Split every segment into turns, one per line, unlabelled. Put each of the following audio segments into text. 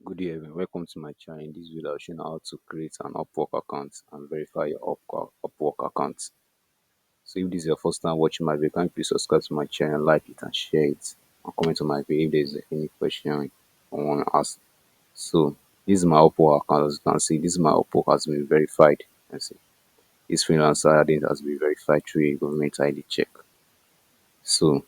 Good day, everyone. Welcome to my channel. In this video, I'll show you how to create an Upwork account and verify your Upwork account. So, if this is your first time watching my video, can you please subscribe to my channel, like it, and share it, and comment on my video if there's any question I want to ask. So, this is my Upwork account. As you can see, this is my Upwork has been verified. And see, this freelancer identity has been verified through a government ID check. So,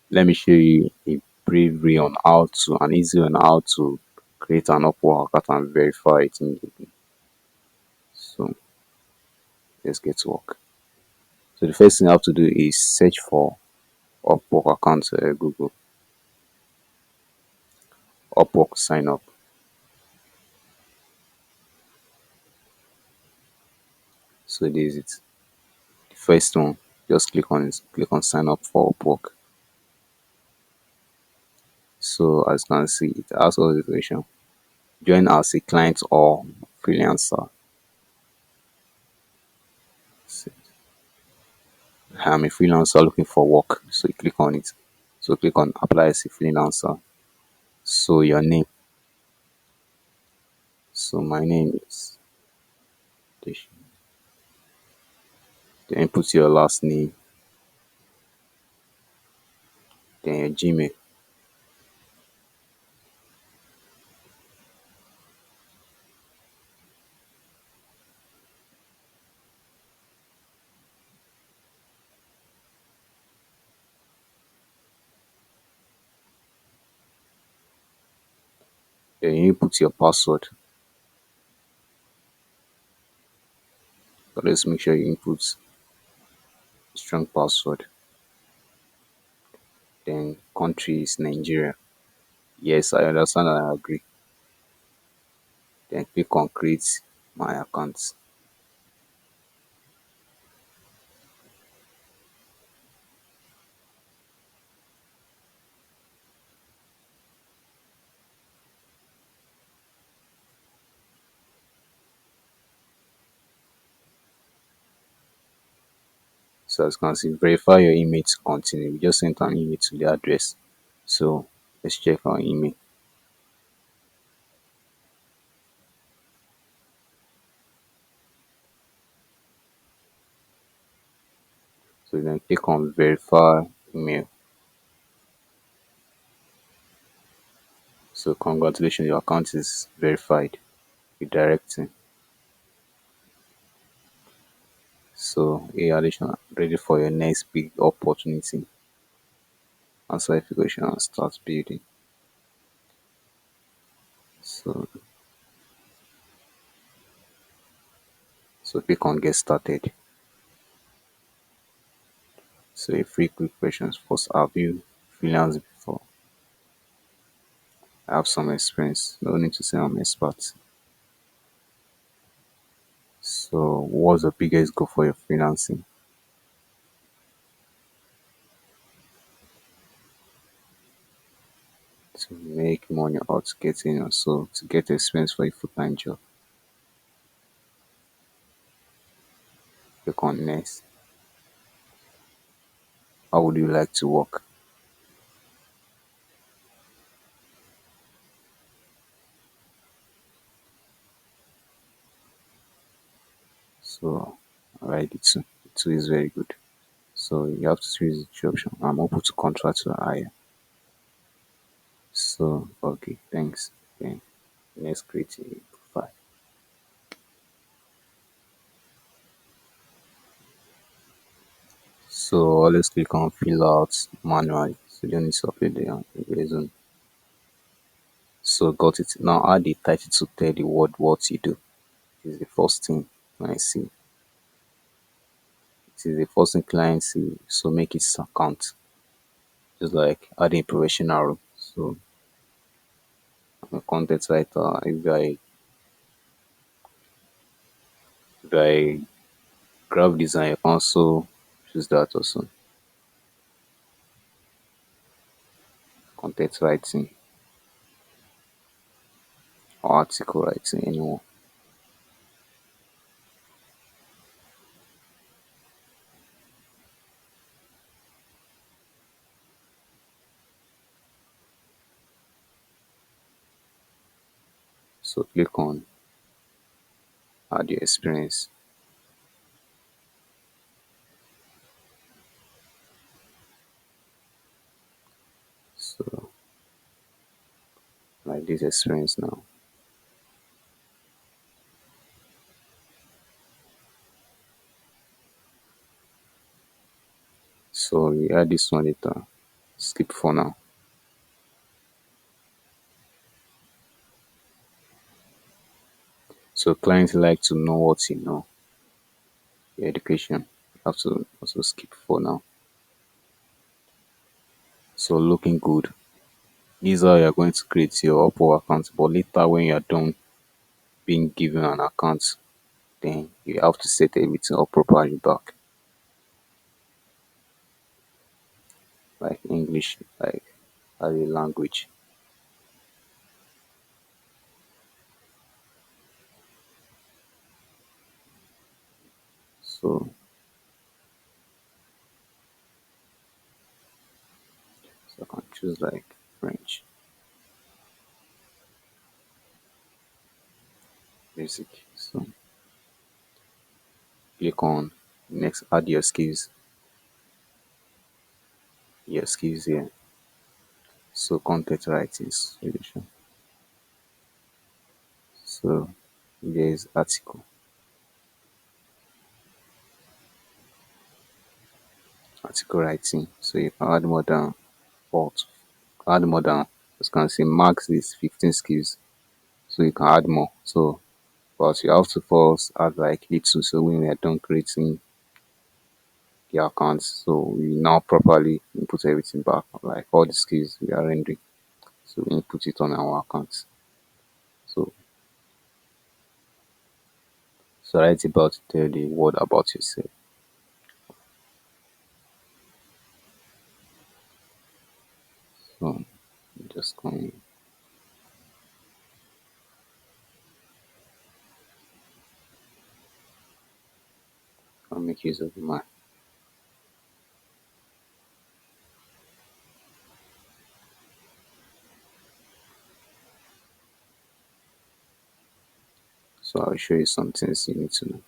let me show you a brief way on how to, an easy on how to create an Upwork account and verify it immediately. So let's get to work. So the first thing I have to do is search for Upwork account Google. Upwork sign up. So this is it. The first one, just click on sign up for Upwork. So as you can see, it asks all the question. Join as a client or freelancer. So, I'm a freelancer looking for work. So you click on it. So click on apply as a freelancer. So your name. So my name is Tish. Then put your last name. Then your Gmail. Then you put your password. But let's make sure you input strong password. Then country is Nigeria. Yes, I understand and I agree. Then click on create my account. So as you can see, verify your email to continue. We just sent an email to the address. So let's check our email. So then click on verify email. So congratulations, your account is verified. Redirecting. So additional ready for your next big opportunity. Answer if question and start building. So click on get started. So a free quick questions. First, have you freelanced before? I have some experience. No need to say I'm expert. So what's the biggest goal for your freelancing? To make money or to get in or so to get experience for a full-time job. Click on next. How would you like to work? So alright, the two is very good. So you have to choose the option. I'm open to contract to hire. So okay, thanks. Then let's create a profile. So let's click on fill out manually. So you don't need to update the reason. So got it. Now add the title to tell the world what you do. This is the first thing I see. It is the first thing clients see. So make it account. Just like adding professional role. So I'm a content writer. If I graphic design, I can also choose that also. Content writing or article writing, anyone. So click on add your experience. So like this experience now. So we add this one later. Skip for now. So clients like to know what you know, your education. You have to also skip for now. So looking good. These are you're going to create your Upwork account, but later when you're done being given an account, then you have to set everything up properly back. Like English, like as a language. So I can choose like French, basic. So click on next, add your skills here. So content writing solution. So there's article writing. So you can add more than or add more than, as you can see, max is 15 skills. So you can add more. So but you have to first add like little, so when we are done creating the accounts, so we now properly input everything back, like all the skills we are rendering. So we input it on our accounts. So write about, tell the world about yourself. So just come and make use of my. So I'll show you some things you need to know.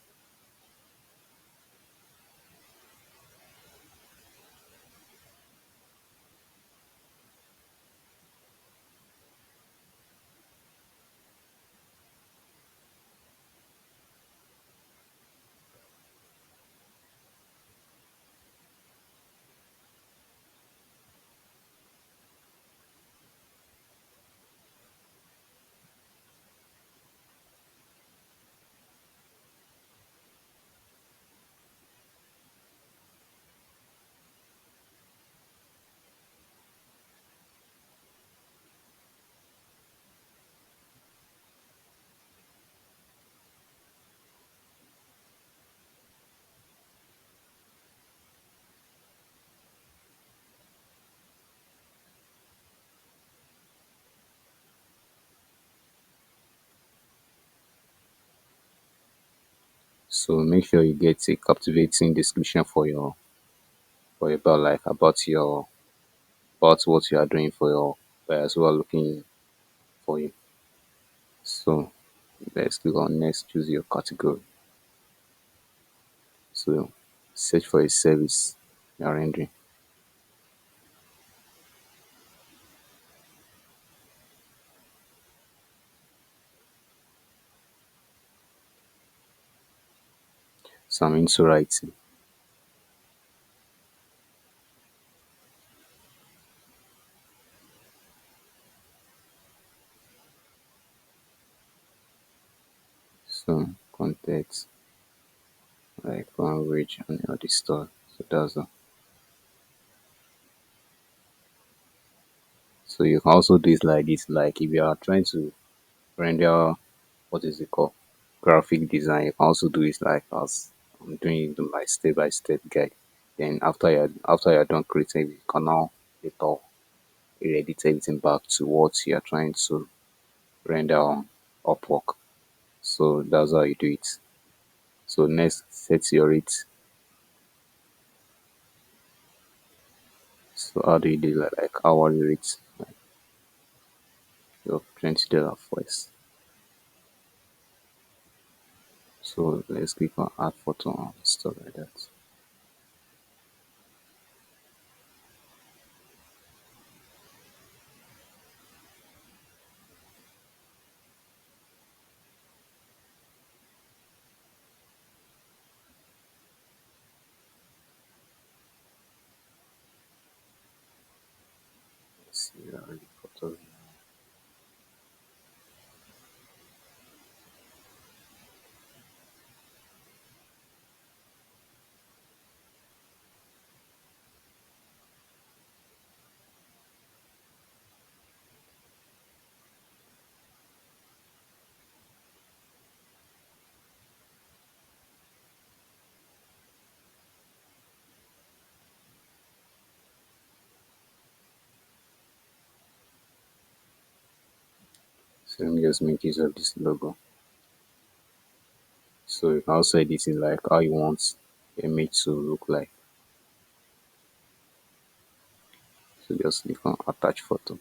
So make sure you get a captivating description for your about, like about what you are doing for your buyers who are looking for you. So let's click on next, choose your category. So search for a service you are rendering. So I'm into writing. So context, like language and all this stuff. So that's all. So you can also do it like this, like if you are trying to render, what is it called, graphic design, you can also do it like as I'm doing it like step by step guide. Then after you're done creating, you can now later edit everything back to what you're trying to render on Upwork. So that's how you do it. So next, set your rate. So how do you do like hourly rates? Like your $20 first. So let's click on add photo and stuff like that. Let's see the photo. So let me just make use of this logo. So you can also edit it like how you want your image to look like. So just click on attach photo.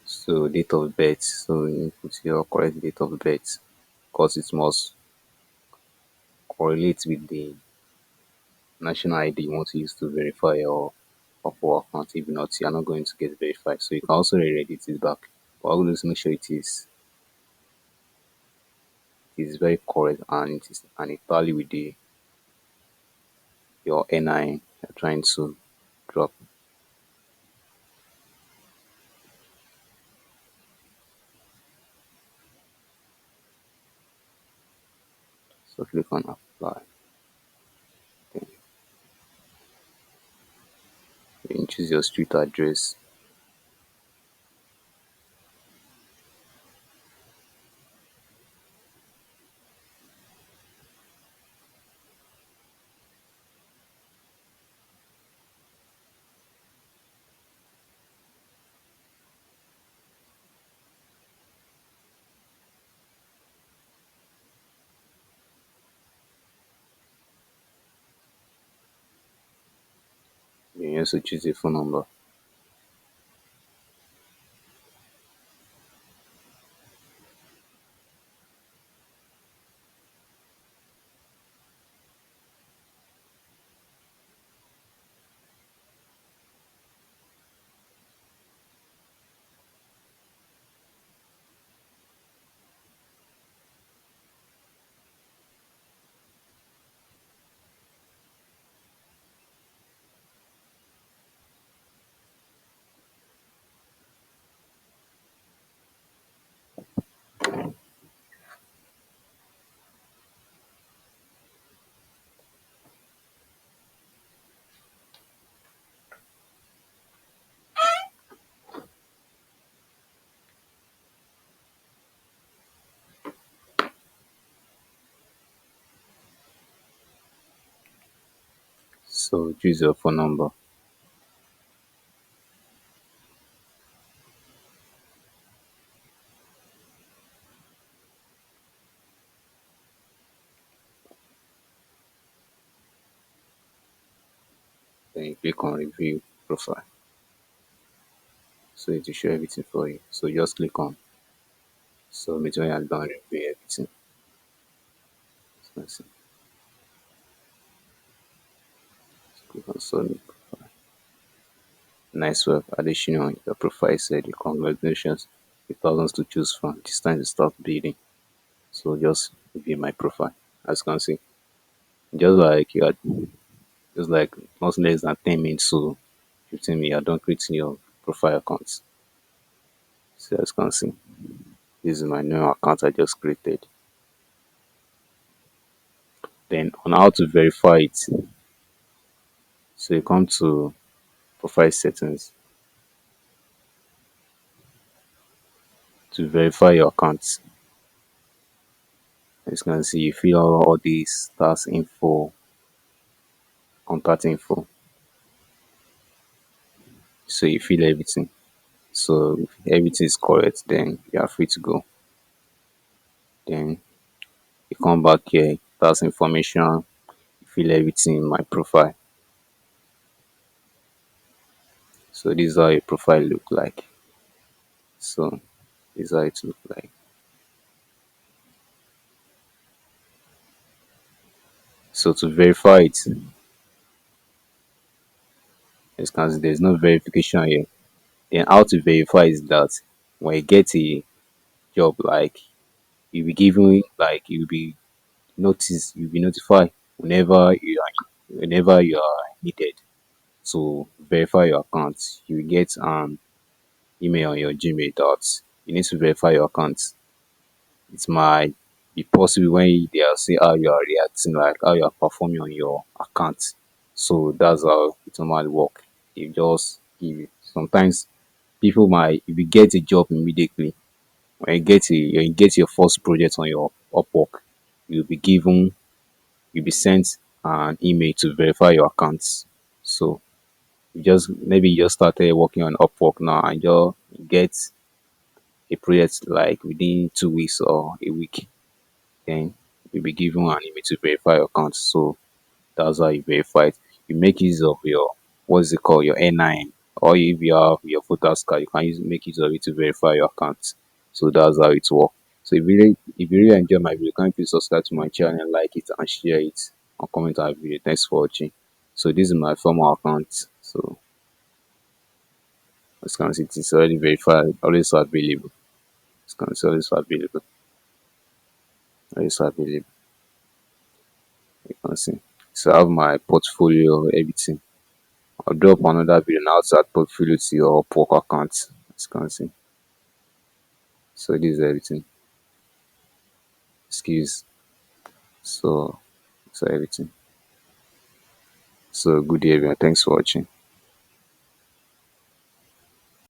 So date of birth. So you put your correct date of birth because it must correlate with the national ID you want to use to verify your Upwork account. If not, you're not going to get verified. So you can also re-edit it back. But always make sure it is very correct and it tally with the your NI you're trying to drop. So click on apply. Then you choose your street address. Then you also choose a phone number. So choose your phone number. Then you click on review profile. So it will show everything for you. So just click on submit when you're done review everything. So that's it. Click on submit. Nice work, additional. Your profile said congratulations. With thousands to choose from. It's time to start bidding. So just view my profile. As you can see, just like you had just like not less than 10 minutes to 15 minutes, you're done creating your profile account. So as you can see, this is my new account I just created. Then on how to verify it, so you come to profile settings to verify your account. As you can see, you fill out all these task info, contact info. So you fill everything. So if everything is correct, then you are free to go. Then you come back here, task information, fill everything in my profile. So this is how your profile look like. So This is how it look like. So to verify it, as can see, there's no verification here. Then how to verify is that when you get a job, like you'll be given, like you'll be noticed, you'll be notified whenever you are needed to verify your account. You will get an email on your Gmail that you need to verify your account. It might be possible when they are see how you are reacting, like how you are performing on your account. So that's how it normally work. You just give sometimes people might, if you get a job immediately, when you get your first project on your Upwork, you'll be given you'll be sent an email to verify your accounts. So you just started working on Upwork now and you get a project like within 2 weeks or a week, then you'll be given an email to verify your account. So that's how you verify it. You make use of your what's it called, your NIN, or if you have your photos card, you can make use of it to verify your account. So that's how it works. So if you really enjoy my video, can you please subscribe to my channel, like it and share it and comment on the video. Thanks for watching. So this is my former account. So as you can see, it is already verified, always available. As you can see, always available. Always available. You can see. So I have my portfolio, everything. I'll drop another video now to add portfolio to your Upwork account, as you can see. So this is everything. Excuse. So everything. So good day everyone. Thanks for watching.